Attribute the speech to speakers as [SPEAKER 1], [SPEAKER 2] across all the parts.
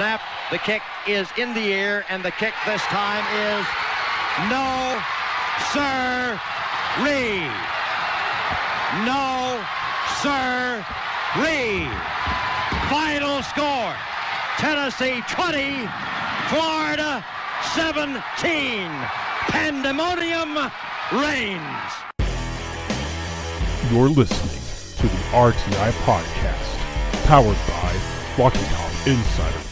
[SPEAKER 1] snap. The kick is in the air, and the kick this time is no, sir-ree. No, sir-ree. Final score, Tennessee 20, Florida 17. Pandemonium reigns.
[SPEAKER 2] You're listening to the RTI Podcast, powered by RockyTopInsider.com.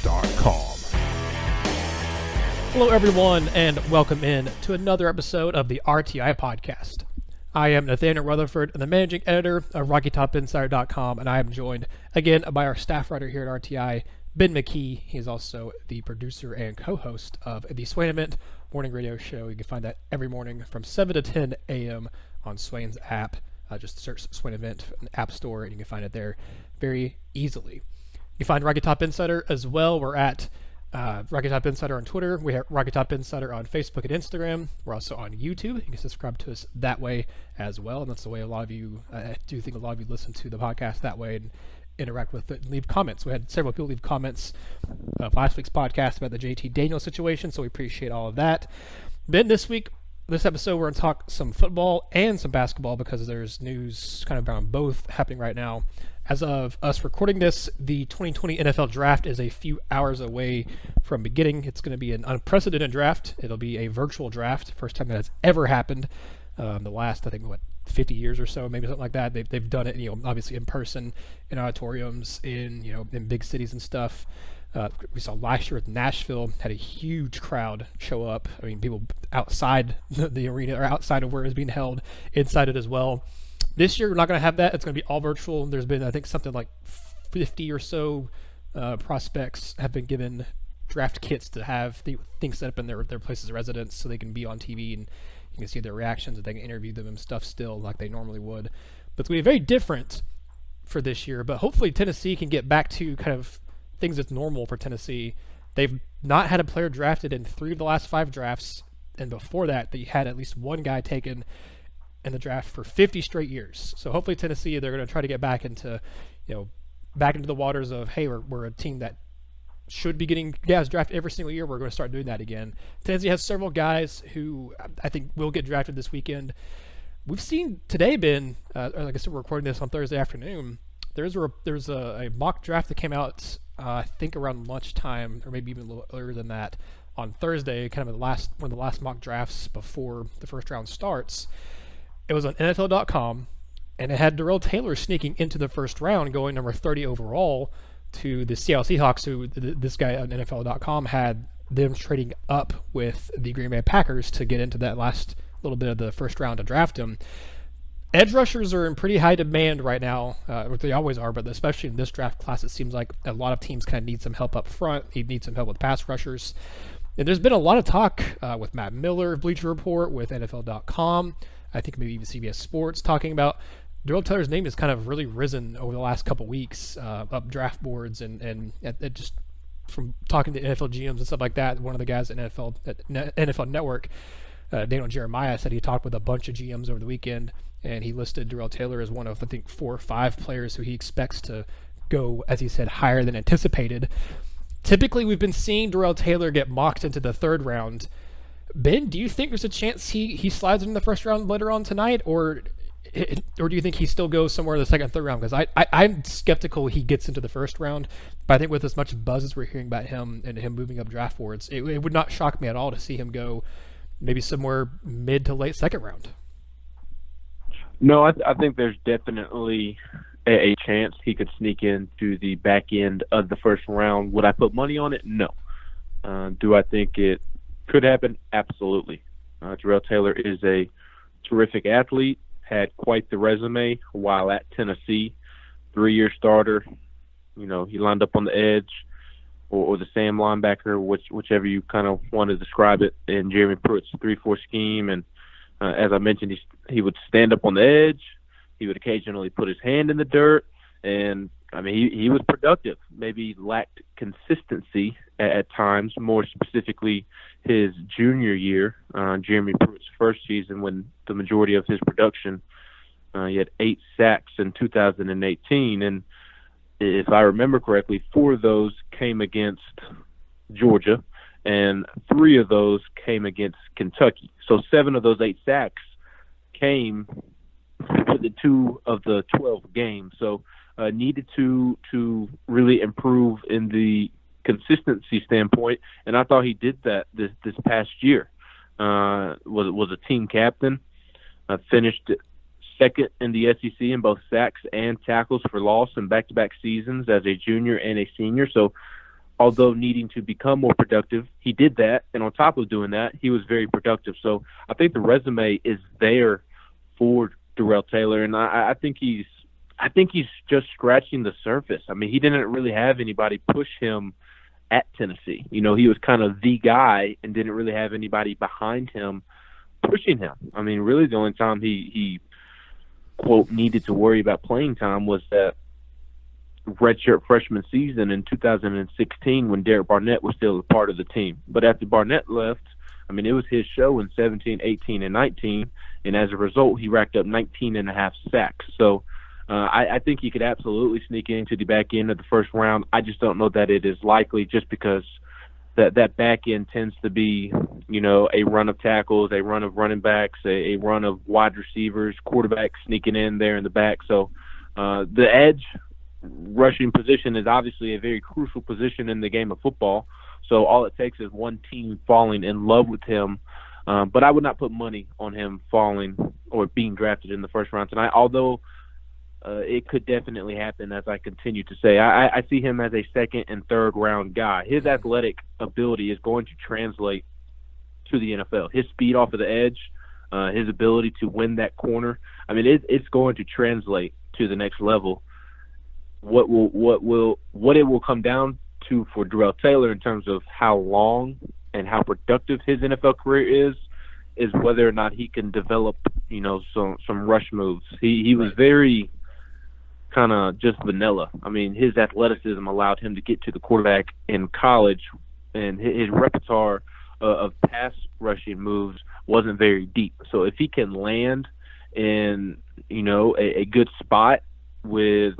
[SPEAKER 3] Hello, everyone, and welcome in to another episode of the RTI Podcast. I am Nathaniel Rutherford, the managing editor of RockyTopInsider.com, and I am joined again by our staff writer here at RTI, Ben McKee. He is also the producer and co-host of the Swain Event morning radio show. You can find that every morning from 7 to 10 a.m. on Swain's app. Just search Swain Event in the App Store, and you can find it there very easily. You can find Rocky Top Insider as well. We're at Rocky Top Insider on Twitter. We have Rocky Top Insider on Facebook and Instagram. We're also on YouTube. You can subscribe to us that way as well, and that's the way a lot of you, I do think a lot of you listen to the podcast that way and interact with it and leave comments. We had several people leave comments of last week's podcast about the JT Daniels situation, so we appreciate all of that. Ben, this episode, we're going to talk some football and some basketball because there's news kind of around both happening right now. As of us recording this, the 2020 NFL Draft is a few hours away from beginning. It's going to be an unprecedented draft. It'll be a virtual draft, first time that has ever happened. The last, I think, 50 years or so, maybe something like that. They've done it, obviously in person, in auditoriums, in big cities and stuff. We saw last year with Nashville, had a huge crowd show up. I mean, people outside the arena or outside of where it's being held, inside it as well. This year, we're not going to have that. It's going to be all virtual. There's been, I think, something like 50 or so prospects have been given draft kits to have things set up in their places of residence so they can be on TV and you can see their reactions and they can interview them and stuff still like they normally would. But it's going to be very different for this year. But hopefully Tennessee can get back to kind of things that's normal for Tennessee. They've not had a player drafted in 3 of the last 5 drafts, and before that, they had at least one guy taken in the draft for 50 straight years. So hopefully Tennessee, they're going to try to get back into the waters of, hey, we're a team that should be getting guys drafted every single year. We're going to start doing that again. Tennessee has several guys who I think will get drafted this weekend. We've seen today, like I said, we're recording this on Thursday afternoon. There's a mock draft that came out I think around lunchtime, or maybe even a little earlier than that, on Thursday, kind of one of the last mock drafts before the first round starts. It was on NFL.com, and it had Darrell Taylor sneaking into the first round, going number 30 overall to the Seattle Seahawks, who this guy on NFL.com had them trading up with the Green Bay Packers to get into that last little bit of the first round to draft him. Edge rushers are in pretty high demand right now, they always are, but especially in this draft class, it seems like a lot of teams kind of need some help up front. They need some help with pass rushers. And there's been a lot of talk with Matt Miller, Bleacher Report, with NFL.com, I think maybe even CBS Sports, talking about Darrell Taylor's name has kind of really risen over the last couple weeks up draft boards and just from talking to NFL GMs and stuff like that. One of the guys at NFL Network, Daniel Jeremiah, said he talked with a bunch of GMs over the weekend, and he listed Darrell Taylor as one of, I think, 4 or 5 players who he expects to go, as he said, higher than anticipated. Typically, we've been seeing Darrell Taylor get mocked into the 3rd round. Ben, do you think there's a chance he slides into the first round later on tonight, or do you think he still goes somewhere in the 2nd, 3rd round? Because I'm skeptical he gets into the first round, but I think with as much buzz as we're hearing about him and him moving up draft boards, it would not shock me at all to see him go maybe somewhere mid to late 2nd round.
[SPEAKER 4] No, I think there's definitely a chance he could sneak into the back end of the first round. Would I put money on it? No. Do I think it could happen? Absolutely. Darrell Taylor is a terrific athlete, had quite the resume while at Tennessee. 3-year starter. He lined up on the edge or the Sam linebacker, whichever you kind of want to describe it, in Jeremy Pruitt's 3-4 scheme. And as I mentioned, he would stand up on the edge. He would occasionally put his hand in the dirt. And, I mean, he was productive, maybe lacked consistency at times, more specifically his junior year, Jeremy Pruitt's first season, when the majority of his production, he had 8 sacks in 2018. And if I remember correctly, 4 of those came against Georgia, and 3 of those came against Kentucky. So 7 of those 8 sacks came within 2 of the 12 games. So needed to really improve in the consistency standpoint, and I thought he did that this past year. Was a team captain, finished second in the SEC in both sacks and tackles for loss in back-to-back seasons as a junior and a senior. So although needing to become more productive, he did that, and on top of doing that, he was very productive. So I think the resume is there for Darrell Taylor, and I think he's just scratching the surface. I mean, he didn't really have anybody push him at Tennessee. He was kind of the guy and didn't really have anybody behind him pushing him. I mean, really the only time he quote, needed to worry about playing time was that redshirt freshman season in 2016 when Derek Barnett was still a part of the team. But after Barnett left, I mean, it was his show in 17, 18, and 19, and as a result, he racked up 19 and a half sacks. So I think he could absolutely sneak into the back end of the first round. I just don't know that it is likely just because that back end tends to be, a run of tackles, a run of running backs, a run of wide receivers, quarterbacks sneaking in there in the back. So the edge rushing position is obviously a very crucial position in the game of football. So all it takes is one team falling in love with him. But I would not put money on him falling or being drafted in the first round tonight, although it could definitely happen, as I continue to say. I see him as a second and third round guy. His athletic ability is going to translate to the NFL. His speed off of the edge, his ability to win that corner, I mean, it's going to translate to the next level. What it will come down to for Darrell Taylor in terms of how long and how productive his NFL career is whether or not he can develop, some rush moves. He was very kind of just vanilla. I mean, his athleticism allowed him to get to the quarterback in college, and his repertoire of pass rushing moves wasn't very deep. So if he can land in, a good spot with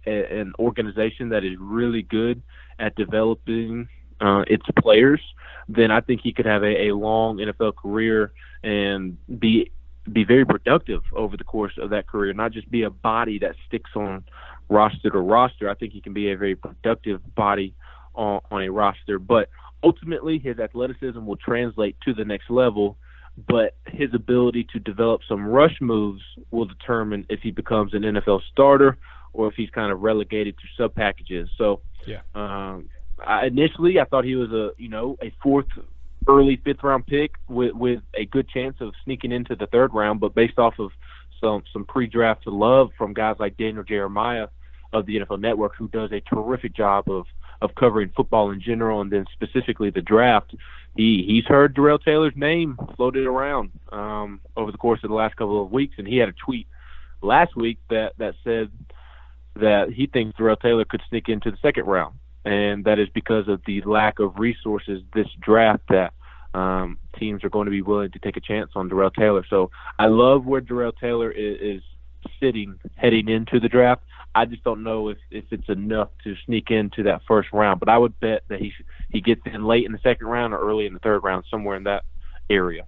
[SPEAKER 4] an organization that is really good at developing its players, then I think he could have a long NFL career and be very productive over the course of that career, not just be a body that sticks on roster to roster. I think he can be a very productive body on a roster. But ultimately, his athleticism will translate to the next level, but his ability to develop some rush moves will determine if he becomes an NFL starter or if he's kind of relegated to sub packages. So initially I thought he was a fourth, early fifth round pick with a good chance of sneaking into the third round, but based off of some pre-draft love from guys like Daniel Jeremiah of the NFL Network, who does a terrific job of covering football in general and then specifically the draft, he's heard Darrell Taylor's name floated around over the course of the last couple of weeks, and he had a tweet last week that said that he thinks Darrell Taylor could sneak into the second round, and that is because of the lack of resources this draft that teams are going to be willing to take a chance on Darrell Taylor. So I love where Darrell Taylor is sitting heading into the draft. I just don't know if it's enough to sneak into that first round, but I would bet that he gets in late in the second round or early in the third round, somewhere in that area.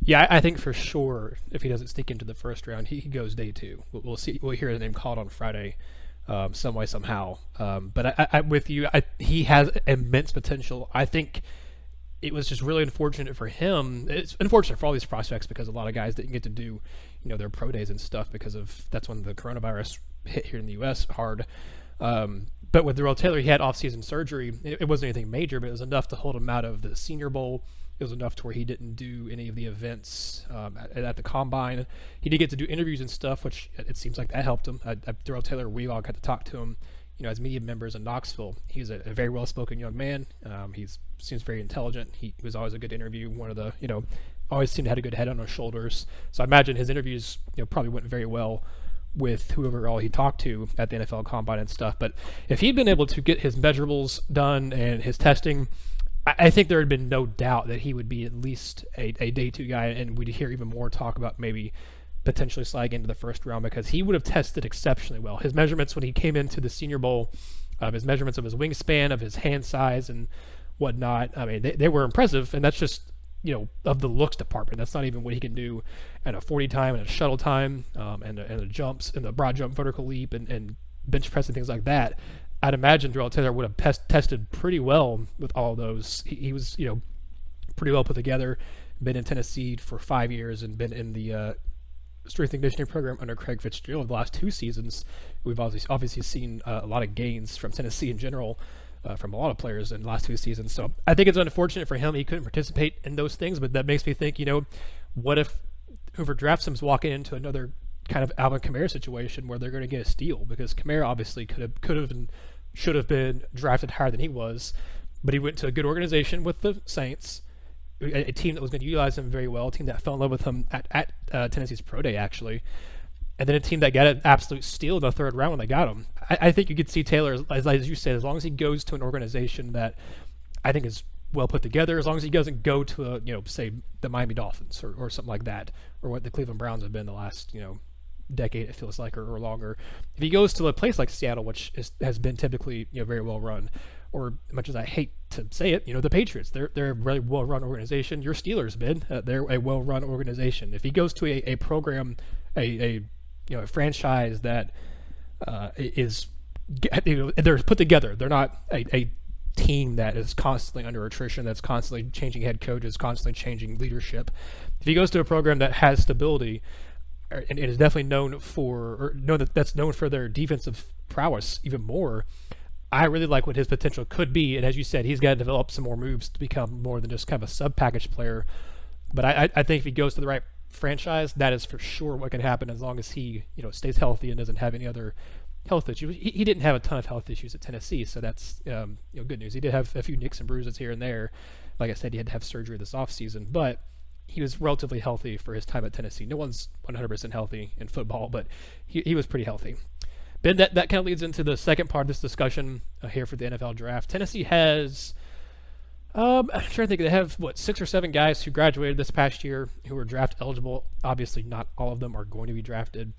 [SPEAKER 3] Yeah, I think for sure if he doesn't sneak into the first round, he goes day 2. We'll see. We'll hear his name called on Friday, some way, somehow. But I'm with you. He has immense potential. I think it was just really unfortunate for him. It's unfortunate for all these prospects because a lot of guys didn't get to do, their pro days and stuff because of that's when the coronavirus hit here in the U.S. hard. But with Darrell Taylor, he had off-season surgery. It wasn't anything major, but it was enough to hold him out of the Senior Bowl. It was enough to where he didn't do any of the events at the Combine. He did get to do interviews and stuff, which it seems like that helped him. Darrell Taylor, we all got to talk to him, as media members in Knoxville. He's a very well-spoken young man. He seems very intelligent. He was always a good interview. One of the, always seemed to have a good head on his shoulders. So I imagine his interviews, probably went very well with whoever all he talked to at the NFL Combine and stuff. But if he'd been able to get his measurables done and his testing, I think there had been no doubt that he would be at least a day 2 guy, and we'd hear even more talk about maybe potentially sliding into the first round because he would have tested exceptionally well. His measurements when he came into the Senior Bowl, his measurements of his wingspan, of his hand size, and whatnot. I mean, they were impressive, and that's just, of the looks department. That's not even what he can do at a 40 time and a shuttle time, and the jumps and the broad jump, vertical leap, and bench press and things like that. I'd imagine Darrell Taylor would have tested pretty well with all of those. He was, pretty well put together, been in Tennessee for 5 years and been in the strength and conditioning program under Craig Fitzgerald the last 2 seasons. We've obviously seen a lot of gains from Tennessee in general, from a lot of players in the last 2 seasons. So I think it's unfortunate for him he couldn't participate in those things, but that makes me think, what if whoever drafts him is walking into another kind of Alvin Kamara situation where they're going to get a steal, because Kamara obviously could have and should have been drafted higher than he was, but he went to a good organization with the Saints, a team that was going to utilize him very well, a team that fell in love with him at Tennessee's Pro Day, actually, and then a team that got an absolute steal in the 3rd round when they got him. I think you could see Taylor, as you said, as long as he goes to an organization that I think is well put together, as long as he doesn't go to say the Miami Dolphins or something like that, or what the Cleveland Browns have been the last decade, it feels like, or longer. If he goes to a place like Seattle, which has been typically very well run, or much as I hate to say it, the Patriots, they're a really well run organization. Your Steelers, Ben, they're a well run organization. If he goes to a program, a franchise that is they're put together, they're not a team that is constantly under attrition, that's constantly changing head coaches, constantly changing leadership. If he goes to a program that has stability, and is definitely known for their defensive prowess even more, I really like what his potential could be. And as you said, he's got to develop some more moves to become more than just kind of a sub-package player. But I think if he goes to the right franchise, that is for sure what can happen, as long as he stays healthy and doesn't have any other health issues. He didn't have a ton of health issues at Tennessee, so that's good news. He did have a few nicks and bruises here and there. Like I said, he had to have surgery this offseason, but he was relatively healthy for his time at Tennessee. No one's 100% healthy in football, but he was pretty healthy. Ben, that kind of leads into the second part of this discussion here for the NFL draft. Tennessee has, I'm trying to think, they have, 6 or 7 guys who graduated this past year who were draft eligible. Obviously, not all of them are going to be drafted.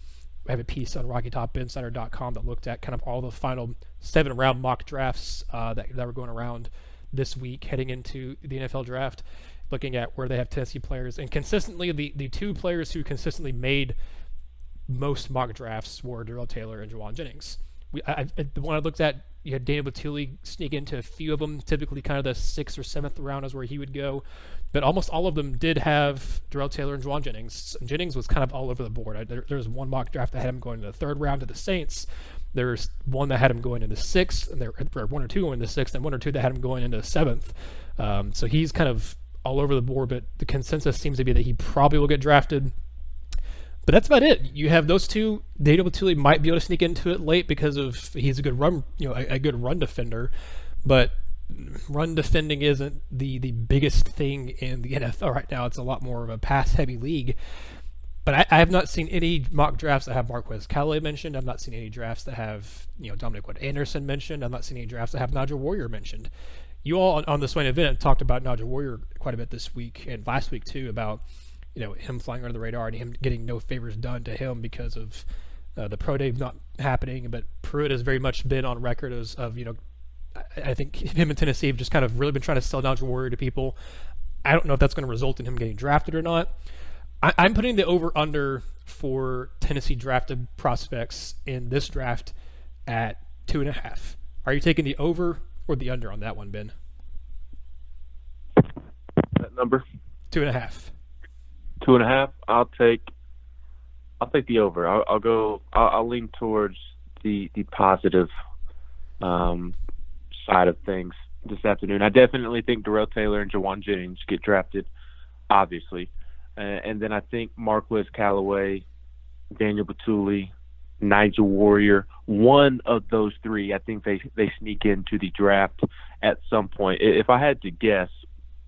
[SPEAKER 3] I have a piece on RockyTopInsider.com that looked at kind of all the final 7-round mock drafts that were going around this week heading into the NFL draft, looking at where they have Tennessee players. And consistently, the 2 players who consistently made most mock drafts were Darrell Taylor and Juwan Jennings. The one I looked at, you had Daniel Batuli sneak into a few of them. Typically kind of the 6th or 7th round is where he would go. But almost all of them did have Darrell Taylor and Juwan Jennings. And Jennings was kind of all over the board. There was one mock draft that had him going to the 3rd round to the Saints. There's one that had him going into the 6th, and there were 1 or 2 going into the 6th, and 1 or 2 that had him going into the 7th. So he's kind of all over the board, but the consensus seems to be that he probably will get drafted. But that's about it. You have those 2. Daniel Batuli might be able to sneak into it late because he's a good run, a good run defender, but run defending isn't the biggest thing in the NFL right now. It's a lot more of a pass-heavy league. But I have not seen any mock drafts that have Marquez Callaway mentioned. I've not seen any drafts that have Dominic Wood Anderson mentioned. I've not seen any drafts that have Nigel Warrior mentioned. You all on the Swain event talked about Nigel Warrior quite a bit this week and last week too, about him flying under the radar and him getting no favors done to him because of the pro day not happening. But Pruitt has very much been on record as I think him and Tennessee have just kind of really been trying to sell Nigel Warrior to people. I don't know if that's going to result in him getting drafted or not. I'm putting the over-under for Tennessee drafted prospects in this draft at 2.5. Are you taking the over or the under on that one, Ben?
[SPEAKER 4] That number?
[SPEAKER 3] 2.5.
[SPEAKER 4] 2.5. I'll take the over. I'll lean towards the positive side of things this afternoon. I definitely think Darrell Taylor and Juwan Jennings get drafted, obviously. And then I think Marquez Callaway, Daniel Batuli, Nigel Warrior, one of those 3, I think they sneak into the draft at some point. If I had to guess,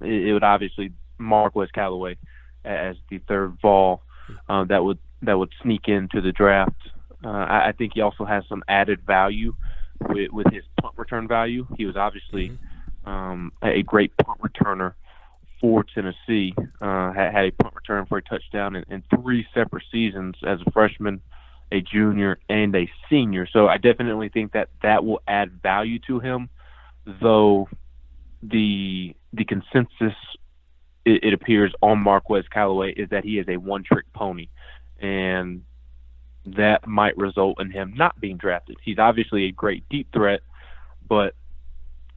[SPEAKER 4] it would obviously Marquez Callaway as the 3rd Vol that would sneak into the draft. I think he also has some added value with his punt return value. He was obviously a great punt returner for Tennessee. Had a punt return for a touchdown in 3 separate seasons as a freshman, a junior, and a senior. So I definitely think that will add value to him, though the consensus, it appears, on Marquez Callaway is that he is a one-trick pony, and that might result in him not being drafted. He's obviously a great deep threat, but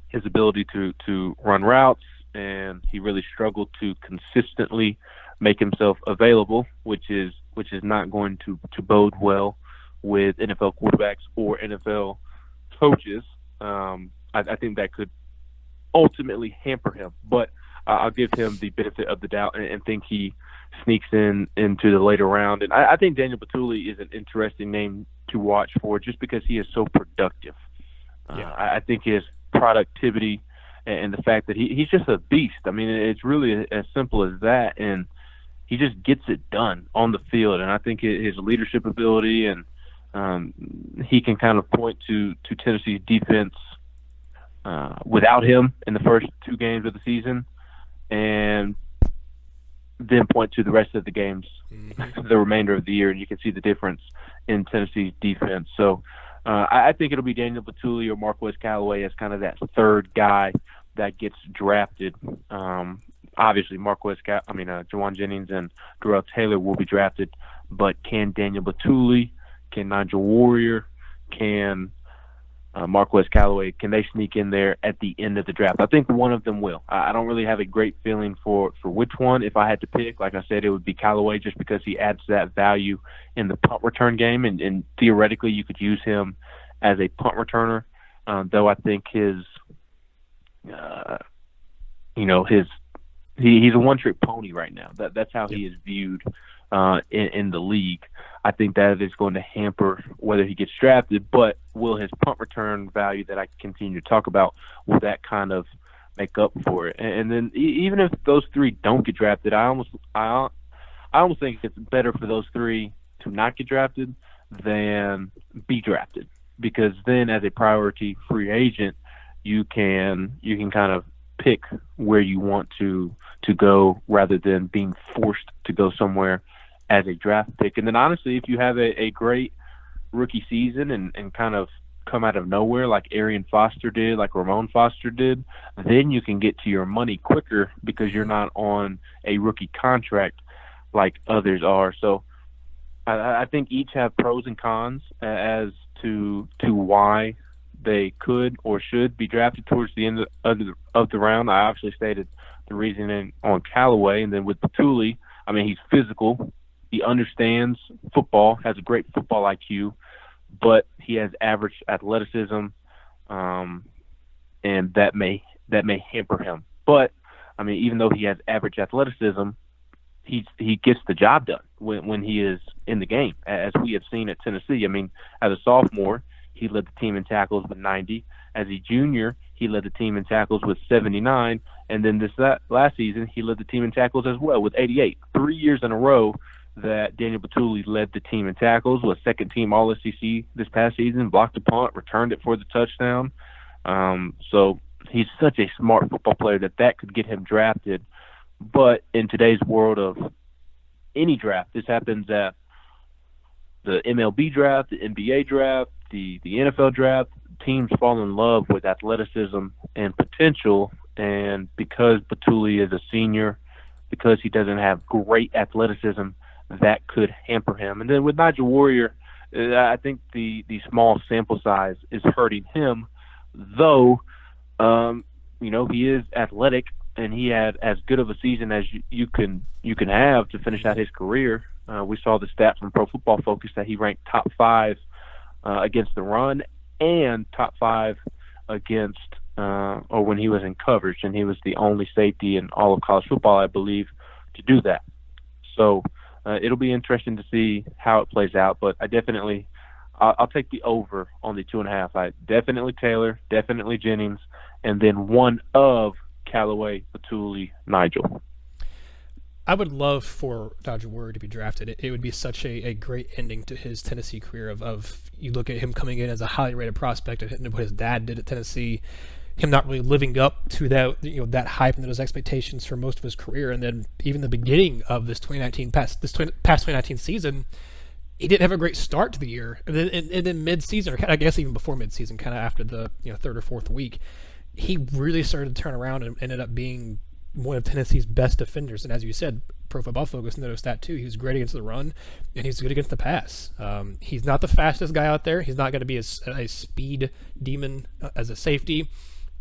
[SPEAKER 4] his ability to run routes, and he really struggled to consistently make himself available, which is not going to bode well with NFL quarterbacks or NFL coaches. I think that could ultimately hamper him, but I'll give him the benefit of the doubt and think he sneaks into the later round. And I think Daniel Batuli is an interesting name to watch for just because he is so productive. I think his productivity and the fact that he's just a beast. I mean, it's really as simple as that, and he just gets it done on the field. And I think his leadership ability, and he can kind of point to Tennessee's defense without him in the first 2 games of the season, and then point to the rest of the games, the remainder of the year, and you can see the difference in Tennessee's defense. So I think it'll be Daniel Batuli or Marquez Callaway as kind of that third guy that gets drafted. Obviously, Jawan Jennings and Darrell Taylor will be drafted, but can Daniel Batuli, can Nigel Warrior, can Marquez Callaway, can they sneak in there at the end of the draft? I think one of them will. I don't really have a great feeling for which one. If I had to pick, like I said, it would be Callaway just because he adds that value in the punt return game, and theoretically you could use him as a punt returner, though I think he's a one-trick pony right now. That's how he is viewed in the league. I think that is going to hamper whether he gets drafted, but will his punt return value that I continue to talk about, will that kind of make up for it? And then even if those 3 don't get drafted, I almost think it's better for those 3 to not get drafted than be drafted, because then as a priority free agent, you can kind of pick where you want to go rather than being forced to go somewhere as a draft pick. And then honestly, if you have a great rookie season and kind of come out of nowhere like Arian Foster did, like Ramon Foster did, then you can get to your money quicker because you're not on a rookie contract like others are. So I think each have pros and cons as to why they could or should be drafted towards the end of the round. I obviously stated the reasoning on Callaway, and then with Batuli, I mean, he's physical. He understands football, has a great football IQ, but he has average athleticism, and that may hamper him. But I mean, even though he has average athleticism, he gets the job done when he is in the game, as we have seen at Tennessee. I mean, as a sophomore, he led the team in tackles with 90. As a junior, he led the team in tackles with 79. And then this last season, he led the team in tackles as well with 88. 3 years in a row that Daniel Batuli led the team in tackles, was second-team All-SEC this past season, blocked a punt, returned it for the touchdown. So he's such a smart football player that could get him drafted. But in today's world of any draft, this happens at the MLB draft, the NBA draft, the NFL draft. Teams fall in love with athleticism and potential, and because Batuli is a senior, because he doesn't have great athleticism, that could hamper him. And then with Nigel Warrior, I think the small sample size is hurting him, though he is athletic, and he had as good of a season as you can have to finish out his career. We saw the stat from Pro Football Focus that he ranked top 5 against the run and top 5 against or when he was in coverage, and he was the only safety in all of college football, I believe, to do that. So it'll be interesting to see how it plays out, but I'll take the over on the 2.5. Definitely Taylor, definitely Jennings, and then one of Callaway, Batuli, Nigel.
[SPEAKER 3] I would love for Nigel Warrior to be drafted. It would be such a great ending to his Tennessee career of you look at him coming in as a highly rated prospect and what his dad did at Tennessee, him not really living up to that hype and those expectations for most of his career, and then even the beginning of this 2019 season, he didn't have a great start to the year, and then mid-season, or I guess even before mid-season, kind of after the third or fourth week, he really started to turn around and ended up being one of Tennessee's best defenders. And as you said, Pro Football Focus noticed that too. He was great against the run, and he's good against the pass. He's not the fastest guy out there. He's not going to be a speed demon as a safety.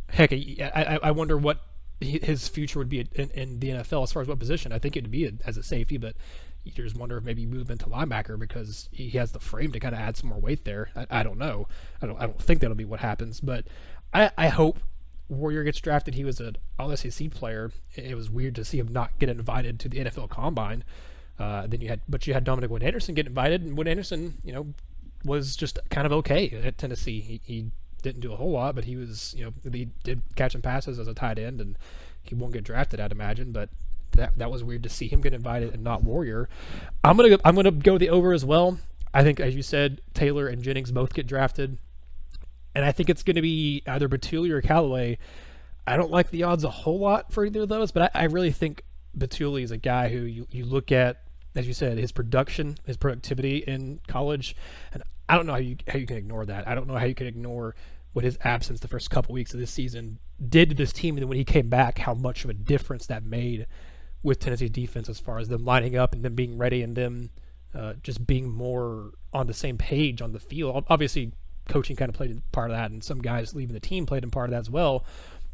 [SPEAKER 3] Heck, I wonder what his future would be in the NFL as far as what position. I think it would be as a safety, but you just wonder if maybe you move into linebacker because he has the frame to kind of add some more weight there. I don't know. I don't think that'll be what happens, but I hope Warrior gets drafted. He was an All-SEC player. It was weird to see him not get invited to the NFL Combine. Then you had Dominic Wood Anderson get invited, and Wood Anderson, was just kind of okay at Tennessee. He didn't do a whole lot, but he did catch some passes as a tight end, and he won't get drafted, I'd imagine. But that was weird to see him get invited and not Warrior. I'm gonna go the over as well. I think, as you said, Taylor and Jennings both get drafted. And I think it's going to be either Batuli or Callaway. I don't like the odds a whole lot for either of those, but I really think Batuli is a guy who you look at, as you said, his production, his productivity in college, and I don't know how you can ignore that. I don't know how you can ignore what his absence the first couple weeks of this season did to this team, and then when he came back, how much of a difference that made with Tennessee's defense as far as them lining up and them being ready and them just being more on the same page on the field. Obviously, coaching kind of played a part of that, and some guys leaving the team played a part of that as well.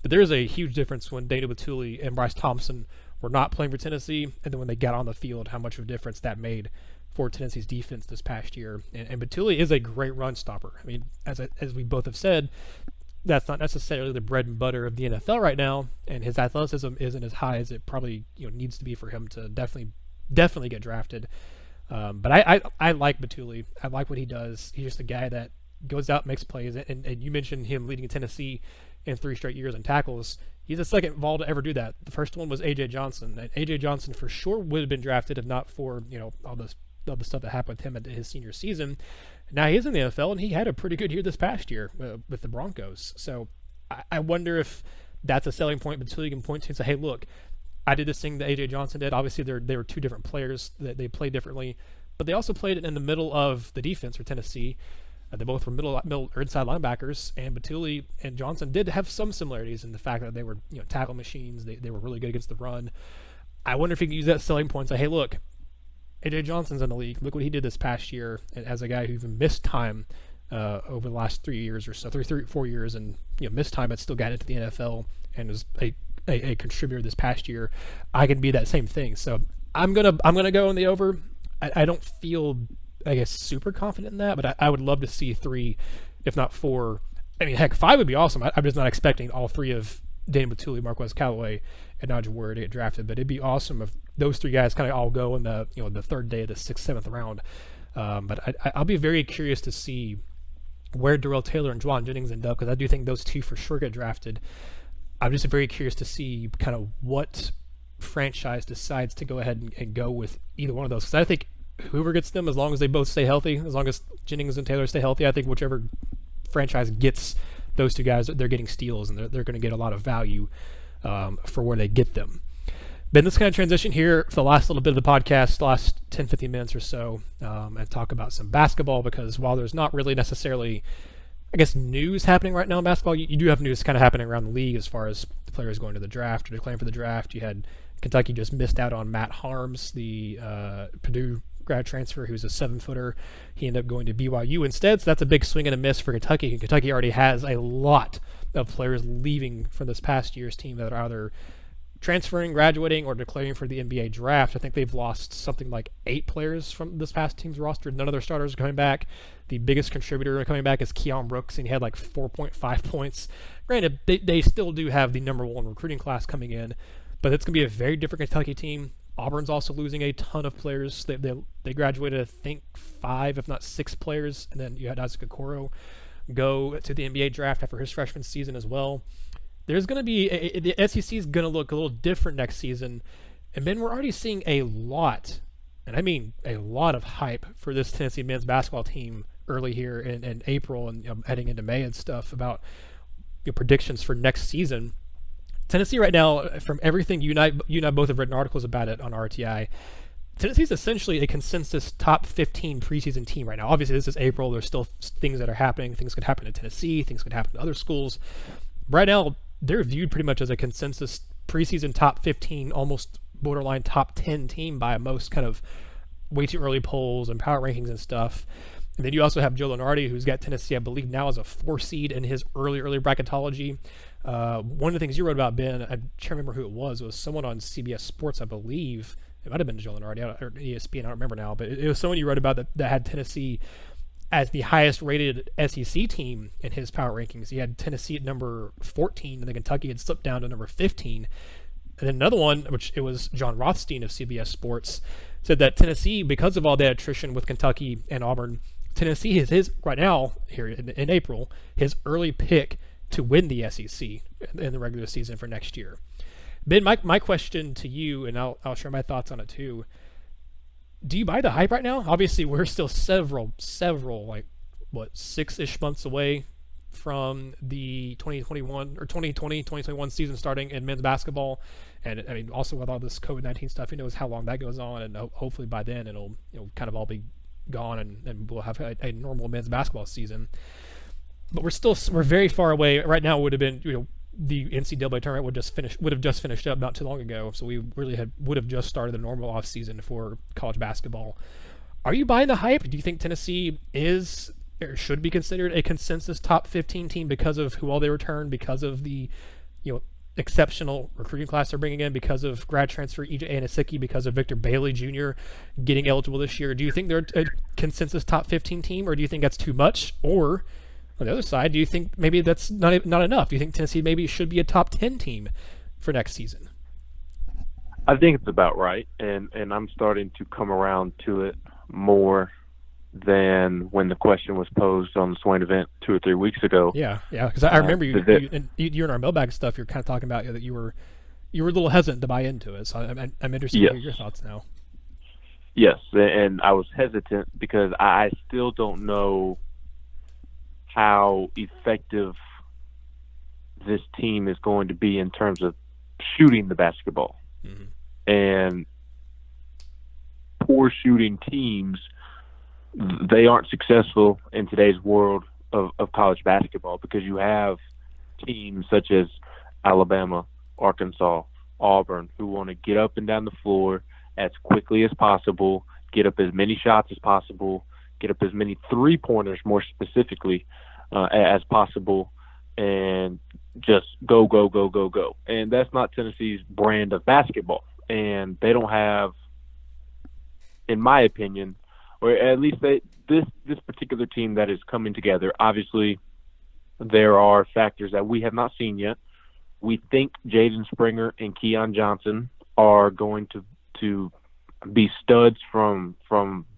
[SPEAKER 3] But there's a huge difference when Dana Batuli and Bryce Thompson were not playing for Tennessee, and then when they got on the field, how much of a difference that made for Tennessee's defense this past year. And Batuli is a great run stopper. I mean, as we both have said, that's not necessarily the bread and butter of the NFL right now, and his athleticism isn't as high as it probably needs to be for him to definitely get drafted. But I like Batuli. I like what he does. He's just a guy that goes out, makes plays, and you mentioned him leading Tennessee in 3 straight years in tackles. He's the second Vol to ever do that. The first one was A.J. Johnson. And A.J. Johnson for sure would have been drafted if not for all the stuff that happened with him at his senior season. Now he is in the NFL, and he had a pretty good year this past year with the Broncos. So I wonder if that's a selling point until you can point to and say, hey, look, I did this thing that A.J. Johnson did. Obviously, they were two different players. They played differently, but they also played in the middle of the defense for Tennessee. They both were middle or inside linebackers, and Batuli and Johnson did have some similarities in the fact that they were tackle machines. They were really good against the run. I wonder if you can use that selling point and say, hey, look, A.J. Johnson's in the league. Look what he did this past year as a guy who even missed time over the last 3 years or so, 4 years, and missed time but still got into the NFL and was a contributor this past year. I can be that same thing. So I'm gonna go in the over. I don't feel, I guess, super confident in that, but I would love to see 3, if not 4. I mean, heck, 5 would be awesome. I'm just not expecting all 3 of Dana Batuli, Marquez Callaway, and Najee Warrior to get drafted, but it'd be awesome if those 3 guys kind of all go in the the third day of the 6th, 7th round. But I'll be very curious to see where Darrell Taylor and Juwan Jennings end up, because I do think those 2 for sure get drafted. I'm just very curious to see kind of what franchise decides to go ahead and go with either one of those, because I think whoever gets them, as long as they both stay healthy, as long as Jennings and Taylor stay healthy, I think whichever franchise gets those 2 guys, they're getting steals, and they're going to get a lot of value for where they get them. But let's kind of transition here for the last little bit of the podcast, the last 10, 15 minutes or so, and talk about some basketball, because while there's not really necessarily, I guess, news happening right now in basketball, you do have news kind of happening around the league as far as the players going to the draft or declaring for the draft. You had Kentucky just missed out on Matt Harms, the Purdue grad transfer, who's a 7-footer. He ended up going to BYU instead, so that's a big swing and a miss for Kentucky. Kentucky already has a lot of players leaving from this past year's team that are either transferring, graduating, or declaring for the NBA draft. I think they've lost something like 8 players from this past team's roster. None of their starters are coming back. The biggest contributor coming back is Keon Brooks, and he had like 4.5 points. Granted, they still do have the number 1 recruiting class coming in, but it's going to be a very different Kentucky team. Auburn's also losing a ton of players. They graduated, I think, 5, if not 6 players, and then you had Isaac Okoro go to the NBA draft after his freshman season as well. There's going to be the SEC is going to look a little different next season, and then we're already seeing a lot, and I mean a lot of hype for this Tennessee men's basketball team early here in April and heading into May and stuff about predictions for next season. Tennessee right now, from everything you and I both have written articles about it on RTI, Tennessee's essentially a consensus top 15 preseason team right now. Obviously, this is April. There's still things that are happening. Things could happen in Tennessee. Things could happen to other schools. Right now, they're viewed pretty much as a consensus preseason top 15, almost borderline top 10 team by most kind of way too early polls and power rankings and stuff. And then you also have Joe Lunardi, who's got Tennessee, I believe, now as a 4 seed in his early bracketology. One of the things you wrote about, Ben, I can't remember who it was someone on CBS Sports, I believe. It might have been Joe Lunardi or ESPN, I don't remember now, but it was someone you wrote about that had Tennessee as the highest rated SEC team in his power rankings. He had Tennessee at number 14, and then Kentucky had slipped down to number 15. And then another one, which it was John Rothstein of CBS Sports, said that Tennessee, because of all that attrition with Kentucky and Auburn, Tennessee is his, right now, here in April, his early pick to win the SEC in the regular season for next year. Ben, my question to you, and I'll share my thoughts on it too. Do you buy the hype right now? Obviously, we're still several, like, 6-ish months away from the 2021 season starting in men's basketball. And I mean, also with all this COVID-19 stuff, who knows how long that goes on, and hopefully by then it'll kind of all be gone and we'll have a normal men's basketball season. But we're very far away. Right now it would have been, the NCAA tournament would have just finished up not too long ago, so we really would have just started the normal off season for college basketball. Are you buying the hype? Do you think Tennessee is or should be considered a consensus top 15 team because of who all they returned, because of the exceptional recruiting class they're bringing in, because of grad transfer EJ Anasicki, because of Victor Bailey Jr. getting eligible this year? Do you think they're a consensus top 15 team, or do you think that's too much? Or on the other side, do you think maybe that's not enough? Do you think Tennessee maybe should be a top 10 team for next season?
[SPEAKER 4] I think it's about right, and I'm starting to come around to it more than when the question was posed on the Swain event 2 or 3 weeks ago. Yeah,
[SPEAKER 3] because I remember you in our mailbag stuff, you're kind of talking about that you were a little hesitant to buy into it. So I'm interested to hear your thoughts now.
[SPEAKER 4] Yes, and I was hesitant because I still don't know how effective this team is going to be in terms of shooting the basketball. Mm-hmm. And poor shooting teams, they aren't successful in today's world of college basketball, because you have teams such as Alabama, Arkansas, Auburn, who want to get up and down the floor as quickly as possible, get up as many shots as possible, get up as many three-pointers more specifically as possible, and just go. And that's not Tennessee's brand of basketball. And they don't have, in my opinion, or at least this particular team that is coming together, obviously there are factors that we have not seen yet. We think Jaden Springer and Keon Johnson are going to be studs from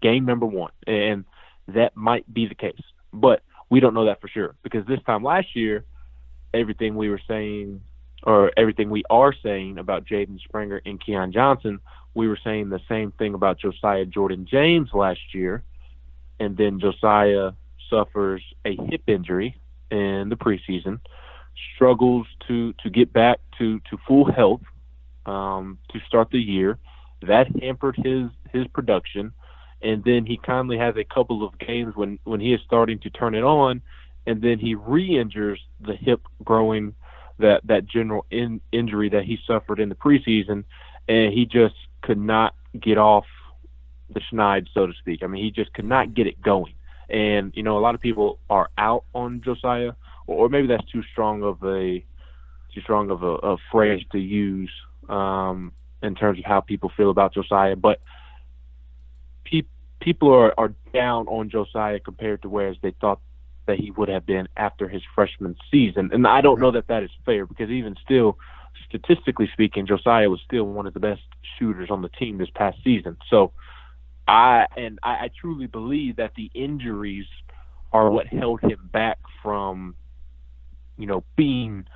[SPEAKER 4] game number one, and that might be the case. But we don't know that for sure, because this time last year, everything we are saying about Jaden Springer and Keon Johnson, we were saying the same thing about Josiah Jordan James last year, and then Josiah suffers a hip injury in the preseason, struggles to get back to full health to start the year. That hampered his production, and then he kindly has a couple of games when he is starting to turn it on, and then he re-injures the hip growing that general injury that he suffered in the preseason, and he just could not get off the schneid, so to speak. I mean, he just could not get it going. And, a lot of people are out on Josiah, or maybe that's too strong of a phrase to use in terms of how people feel about Josiah. But people are down on Josiah compared to whereas they thought that he would have been after his freshman season. And I don't know that is fair, because even still, statistically speaking, Josiah was still one of the best shooters on the team this past season. So I truly believe that the injuries are what held him back from, being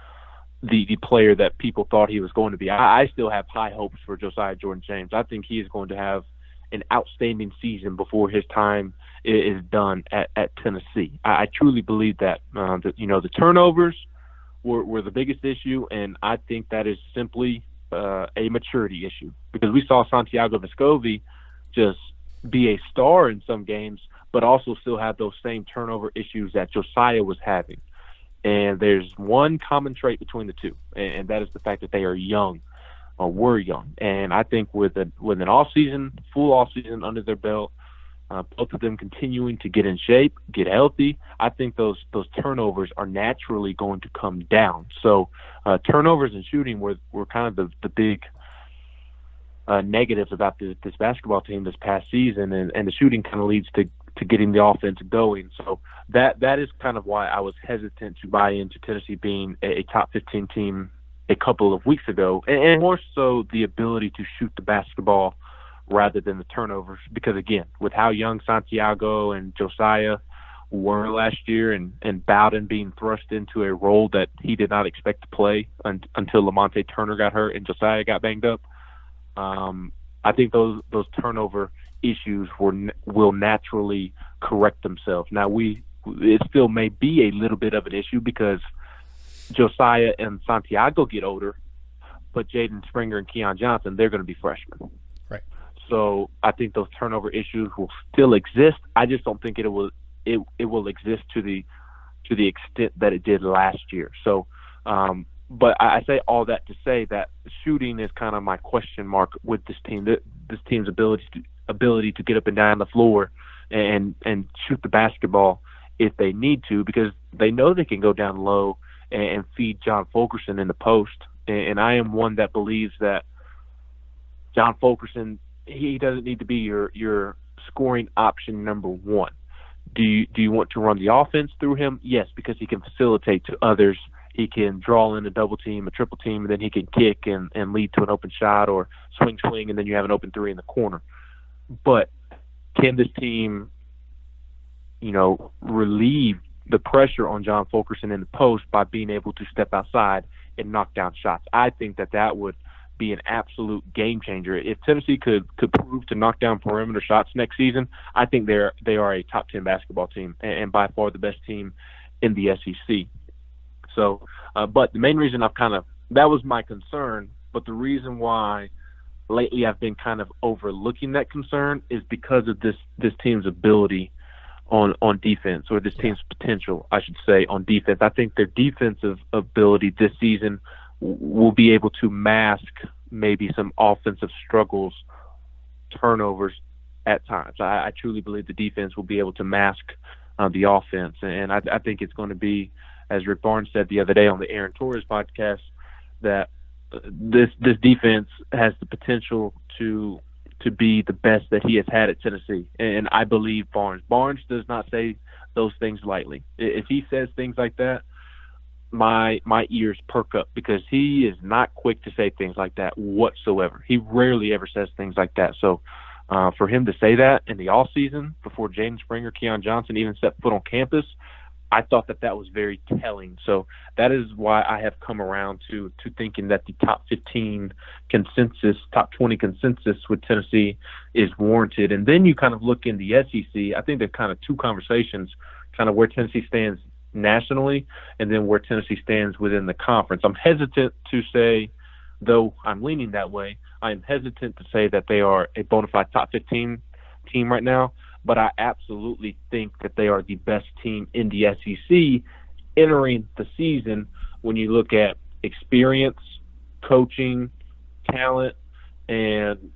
[SPEAKER 4] the player that people thought he was going to be. I still have high hopes for Josiah Jordan James. I think he is going to have an outstanding season before his time is done at Tennessee. I truly believe that. The turnovers were the biggest issue, and I think that is simply a maturity issue, because we saw Santiago Vescovi just be a star in some games, but also still have those same turnover issues that Josiah was having. And there's one common trait between the two, and that is the fact that they are young, or were young. And I think with an full off season under their belt, both of them continuing to get in shape, get healthy, I think those turnovers are naturally going to come down. So turnovers and shooting were kind of the big negatives about this basketball team this past season, and the shooting kind of leads to getting the offense going. So that is kind of why I was hesitant to buy into Tennessee being a top 15 team a couple of weeks ago, and more so the ability to shoot the basketball rather than the turnovers. Because again, with how young Santiago and Josiah were last year, and Bowden being thrust into a role that he did not expect to play until Lamonte Turner got hurt and Josiah got banged up, I think those turnover issues will naturally correct themselves. Now it still may be a little bit of an issue because Josiah and Santiago get older, but Jaden Springer and Keon Johnson, they're going to be freshmen.
[SPEAKER 3] Right. So
[SPEAKER 4] I think those turnover issues will still exist. I just don't think it will exist to the extent that it did last year. So, but I say all that to say that shooting is kind of my question mark with this team. This team's ability to get up and down the floor and shoot the basketball if they need to, because they know they can go down low and feed John Fulkerson in the post. And I am one that believes that John Fulkerson, he doesn't need to be your scoring option number one. Do you want to run the offense through him? Yes, because he can facilitate to others. He can draw in a double team, a triple team, and then he can kick and lead to an open shot, or swing, and then you have an open three in the corner. But can this team, relieve the pressure on John Fulkerson in the post by being able to step outside and knock down shots? I think that would be an absolute game changer. If Tennessee could prove to knock down perimeter shots next season, I think they are a top 10 basketball team and by far the best team in the SEC. So, but the main reason that was my concern, but the reason why lately I've been kind of overlooking that concern is because of this team's ability on defense, or this team's potential, I should say, on defense. I think their defensive ability this season will be able to mask maybe some offensive struggles, turnovers at times. I truly believe the defense will be able to mask the offense, and I think it's going to be, as Rick Barnes said the other day on the Aaron Torres podcast, that this defense has the potential to be the best that he has had at Tennessee. And I believe Barnes. Barnes does not say those things lightly. If he says things like that, my ears perk up, because he is not quick to say things like that whatsoever. He rarely ever says things like that. So for him to say that in the off season before Jaden Springer, Keon Johnson even set foot on campus, I thought that was very telling. So that is why I have come around to thinking that the top 15 consensus, top 20 consensus with Tennessee is warranted. And then you kind of look in the SEC. I think there's kind of two conversations, kind of where Tennessee stands nationally and then where Tennessee stands within the conference. I'm hesitant to say, though I'm leaning that way, I am hesitant to say that they are a bona fide top 15 team right now. But I absolutely think that they are the best team in the SEC entering the season when you look at experience, coaching, talent, and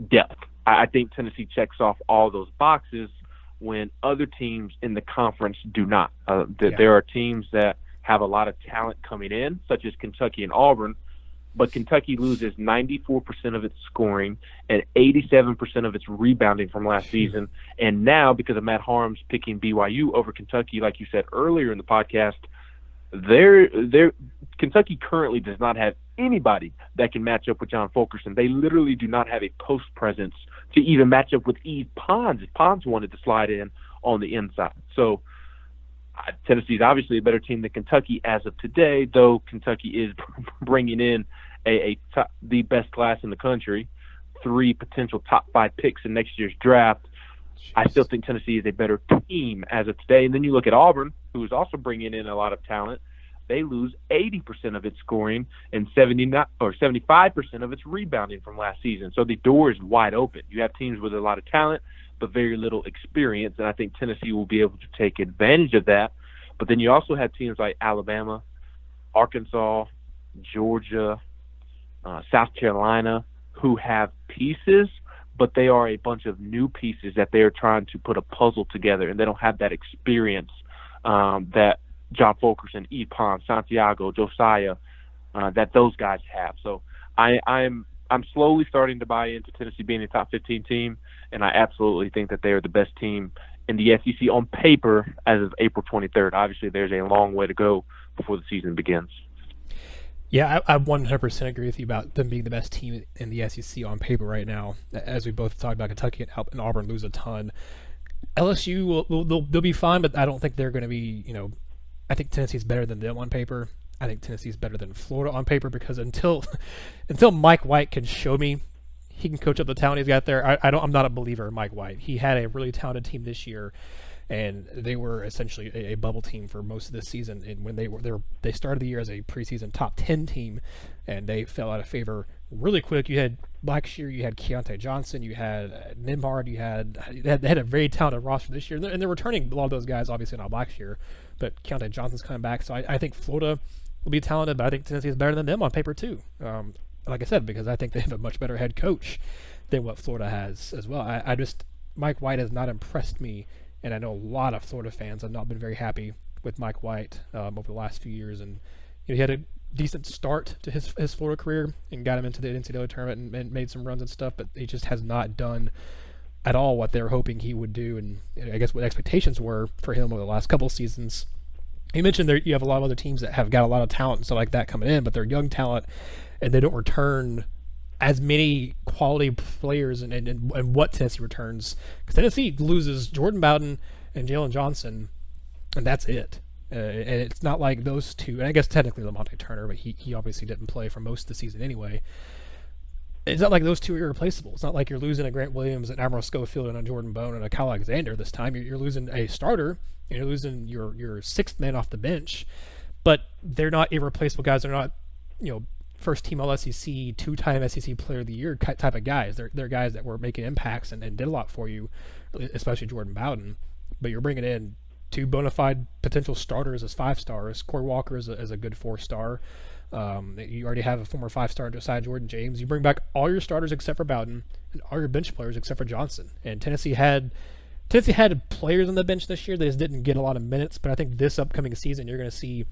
[SPEAKER 4] depth. I think Tennessee checks off all those boxes when other teams in the conference do not. There are teams that have a lot of talent coming in, such as Kentucky and Auburn, but Kentucky loses 94% of its scoring and 87% of its rebounding from last season. And now, because of Matt Harms picking BYU over Kentucky, like you said earlier in the podcast, Kentucky currently does not have anybody that can match up with John Fulkerson. They literally do not have a post presence to even match up with Eve Pons if Pons wanted to slide in on the inside. So Tennessee is obviously a better team than Kentucky as of today, though Kentucky is bringing in the best class in the country, 3 potential top 5 picks in next year's draft.
[SPEAKER 3] Jeez.
[SPEAKER 4] I still think Tennessee is a better team as of today. And then you look at Auburn, who is also bringing in a lot of talent. They lose 80% of its scoring and 75% of its rebounding from last season. So the door is wide open. You have teams with a lot of talent, but very little experience, and I think Tennessee will be able to take advantage of that. But then you also had teams like Alabama, Arkansas, Georgia, South Carolina, who have pieces, but they are a bunch of new pieces that they're trying to put a puzzle together, and they don't have that experience that John Fulkerson, Epon, Santiago, Josiah, that those guys have. So I'm slowly starting to buy into Tennessee being a top 15 team, and I absolutely think that they are the best team in the SEC on paper as of April 23rd. Obviously, there's a long way to go before the season begins.
[SPEAKER 3] Yeah, I 100% agree with you about them being the best team in the SEC on paper right now. As we both talked about, Kentucky and Auburn lose a ton. LSU, they'll be fine, but I don't think they're going to be, I think Tennessee's better than them on paper. I think Tennessee's better than Florida on paper because until Mike White can show me he can coach up the talent he's got there, I'm not a believer in Mike White. He had a really talented team this year, and they were essentially a bubble team for most of this season. And when they started the year as a preseason top 10 team, and they fell out of favor really quick. You had Blackshear, you had Keontae Johnson, you had Nembhard, they had a very talented roster this year, and they're returning a lot of those guys. Obviously not Blackshear, but Keontae Johnson's coming back. So I think Florida will be talented, but I think Tennessee is better than them on paper too. Like I said, because I think they have a much better head coach than what Florida has as well. Mike White has not impressed me, and I know a lot of Florida fans have not been very happy with Mike White over the last few years. And he had a decent start to his Florida career and got him into the NCAA tournament and made some runs and stuff, but he just has not done at all what they were hoping he would do, and I guess what expectations were for him over the last couple of seasons. You mentioned you have a lot of other teams that have got a lot of talent and stuff like that coming in, but they're young talent, and they don't return as many quality players and what Tennessee returns. Because Tennessee loses Jordan Bowden and Jalen Johnson, and that's it. And it's not like those two, and I guess technically Lamonte Turner, but he obviously didn't play for most of the season anyway. It's not like those two are irreplaceable. It's not like you're losing a Grant Williams, an Admiral Schofield, and a Jordan Bone, and a Kyle Alexander this time. You're losing a starter, and you're losing your sixth man off the bench, but they're not irreplaceable guys. They're not, first team All-SEC, two-time SEC Player of the Year type of guys. They're guys that were making impacts and did a lot for you, especially Jordan Bowden. But you're bringing in two bona fide potential starters as 5 stars. Corey Walker is a good 4-star. You already have a former 5-star Josiah Jordan James. You bring back all your starters except for Bowden and all your bench players except for Johnson. And Tennessee had players on the bench this year. They just didn't get a lot of minutes. But I think this upcoming season you're going to see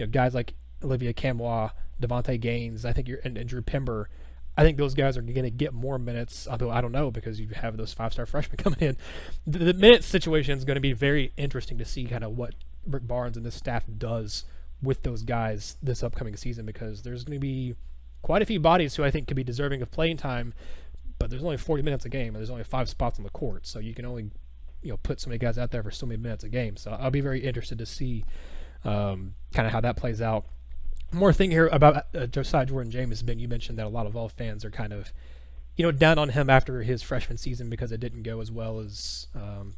[SPEAKER 3] guys like Olivia Camois, Devontae Gaines, I think and Drew Pember. I think those guys are going to get more minutes, although I don't know because you have those 5-star freshmen coming in. The minutes situation is going to be very interesting to see kind of what Rick Barnes and this staff does with those guys this upcoming season, because there's going to be quite a few bodies who I think could be deserving of playing time, but there's only 40 minutes a game and there's only 5 spots on the court, so you can only put so many guys out there for so many minutes a game. So I'll be very interested to see kind of how that plays out. One more thing here about Josiah Jordan James has been, you mentioned that a lot of Vol fans are kind of down on him after his freshman season because it didn't go as well as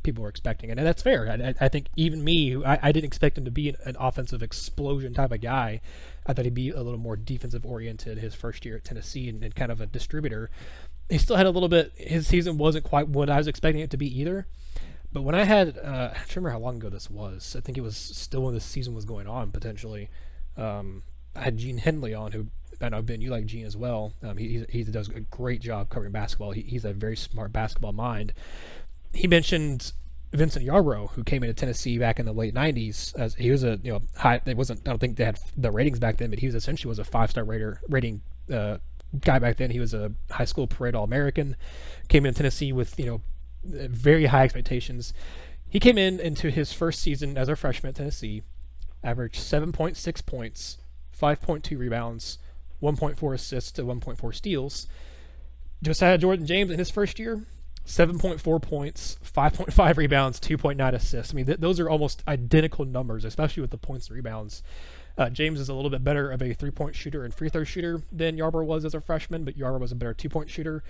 [SPEAKER 3] people were expecting. And that's fair. I think even me, who I didn't expect him to be an offensive explosion type of guy. I thought he'd be a little more defensive oriented his first year at Tennessee and kind of a distributor. He still had a little bit, his season wasn't quite what I was expecting it to be either. But when I had, I don't remember how long ago this was. I think it was still when the season was going on, potentially. I had Gene Henley on, who I know, Ben, you like Gene as well. He does a great job covering basketball. He's a very smart basketball mind. He mentioned Vincent Yarbrough, who came into Tennessee back in the late 90s. As he was a high. It wasn't. I don't think they had the ratings back then, but he was essentially a 5-star rating guy back then. He was a high school parade All-American. Came into Tennessee with very high expectations. He came into his first season as a freshman at Tennessee, averaged 7.6 points, 5.2 rebounds, 1.4 assists to 1.4 steals. Josiah Jordan James in his first year, 7.4 points, 5.5 rebounds, 2.9 assists. I mean, those are almost identical numbers, especially with the points and rebounds. James is a little bit better of a 3-point shooter and free throw shooter than Yarbrough was as a freshman, but Yarbrough was a better 2-point shooter.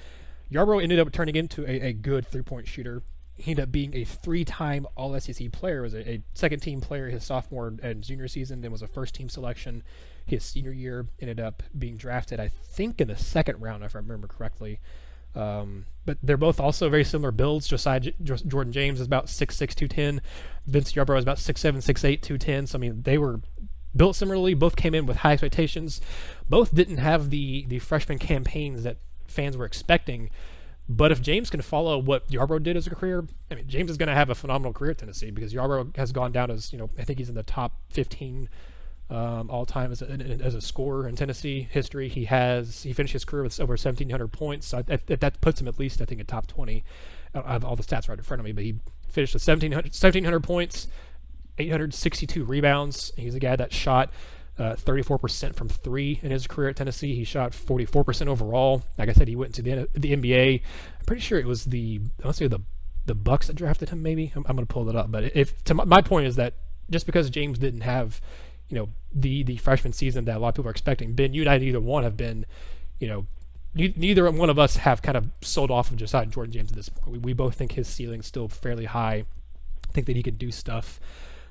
[SPEAKER 3] Yarbrough ended up turning into a good 3-point shooter. He ended up being a 3-time All-SEC player. Was a second-team player his sophomore and junior season, then was a first-team selection his senior year. Ended up being drafted, I think, in the second round, if I remember correctly. But they're both also very similar builds. Jordan James is about 6'6", 210. Vince Yarbrough is about 6'7", 6'8", 210. So, I mean, they were built similarly. Both came in with high expectations. Both didn't have the freshman campaigns that fans were expecting. But if James can follow what Yarbrough did as a career, I mean, James is going to have a phenomenal career at Tennessee, because Yarbrough has gone down as, I think he's in the top 15 all time as a scorer in Tennessee history. He finished his career with over 1,700 points. So that puts him at least, I think, in top 20. I have all the stats right in front of me, but he finished with 1,700 points, 862 rebounds. He's a guy that shot 34% from three in his career at Tennessee. He shot 44% overall. Like I said, he went into the NBA. I'm pretty sure it was the Bucks that drafted him. Maybe I'm going to pull it up. But my point is that just because James didn't have the freshman season that a lot of people are expecting, Ben, you and I, neither one have been, neither one of us have kind of sold off of Josiah Jordan James at this point. We both think his ceiling's still fairly high. I think that he can do stuff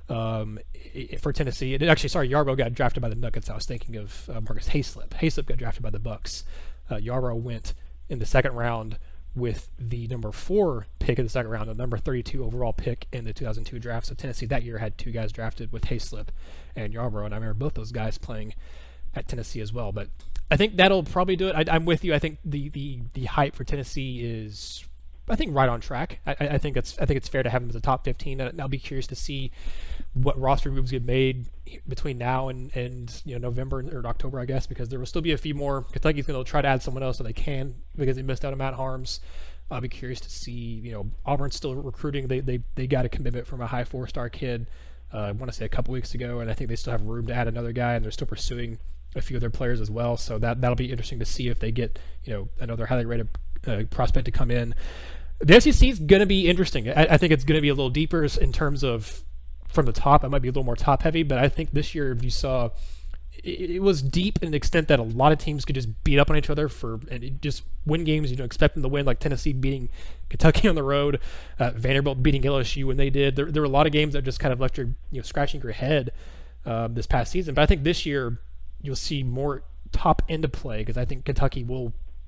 [SPEAKER 3] for Tennessee. Yarbrough got drafted by the Nuggets. I was thinking of Marcus Hayslip. Hayslip got drafted by the Bucks. Yarbrough went in the second round with the number 4 pick in the second round, the number 32 overall pick in the 2002 draft. So Tennessee that year had 2 guys drafted with Hayslip and Yarbrough, and I remember both those guys playing at Tennessee as well. But I think that'll probably do it. I'm with you. I think the hype for Tennessee is, I think, right on track. I think it's fair to have them as a top 15, and I'll be curious to see what roster moves get made between now and November or October, I guess, because there will still be a few more. Kentucky's going to try to add someone else so they can, because they missed out on Matt Harms. I'll be curious to see. Auburn's still recruiting. They got a commitment from a high 4-star kid. I want to say a couple weeks ago, and I think they still have room to add another guy, and they're still pursuing a few other players as well. So that'll be interesting to see if they get another highly rated prospect to come in. The SEC is going to be interesting. I think it's going to be a little deeper in terms of from the top. It might be a little more top heavy, but I think this year you saw it was deep in an extent that a lot of teams could just beat up on each other and just win games. Expect them to win, like Tennessee beating Kentucky on the road, Vanderbilt beating LSU when they did. There were a lot of games that just kind of left your scratching your head this past season. But I think this year you'll see more top end of play, because I think Kentucky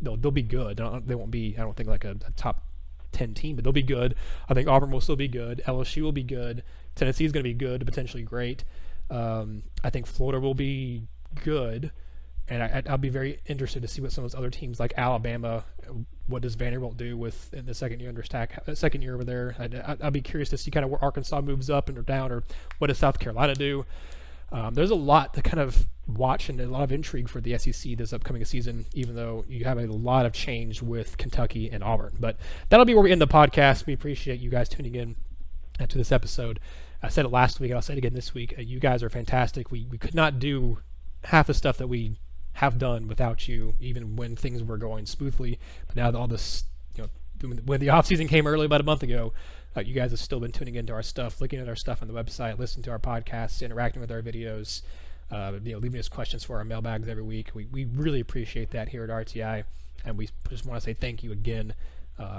[SPEAKER 3] they'll be good. They won't be, I don't think, like a top 10 team, but they'll be good. I think Auburn will still be good. LSU will be good. Tennessee is going to be good, potentially great. I think Florida will be good, and I'll be very interested to see what some of those other teams like Alabama. What does Vanderbilt do in the second year over there? I'll be curious to see kind of where Arkansas moves up and or down, or what does South Carolina do. There's a lot to kind of watch and a lot of intrigue for the SEC this upcoming season, even though you have a lot of change with Kentucky and Auburn. But that'll be where we end the podcast. We appreciate you guys tuning in to this episode. I said it last week, and I'll say it again this week. You guys are fantastic. We could not do half the stuff that we have done without you, even when things were going smoothly. But now that all this, when the off season came early about a month ago, you guys have still been tuning into our stuff, looking at our stuff on the website, listening to our podcasts, interacting with our videos, leaving us questions for our mailbags every week. We really appreciate that here at RTI, and we just want to say thank you again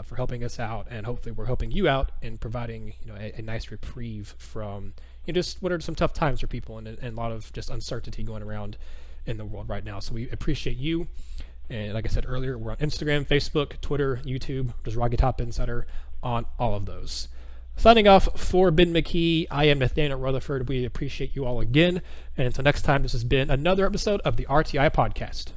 [SPEAKER 3] for helping us out, and hopefully we're helping you out in providing a nice reprieve from just what are some tough times for people and a lot of just uncertainty going around in the world right now. So we appreciate you. And like I said earlier, we're on Instagram, Facebook, Twitter, YouTube, just Rocky Top Insider on all of those. Signing off for Ben McKee, I am Nathaniel Rutherford. We appreciate you all again. And until next time, this has been another episode of the RTI Podcast.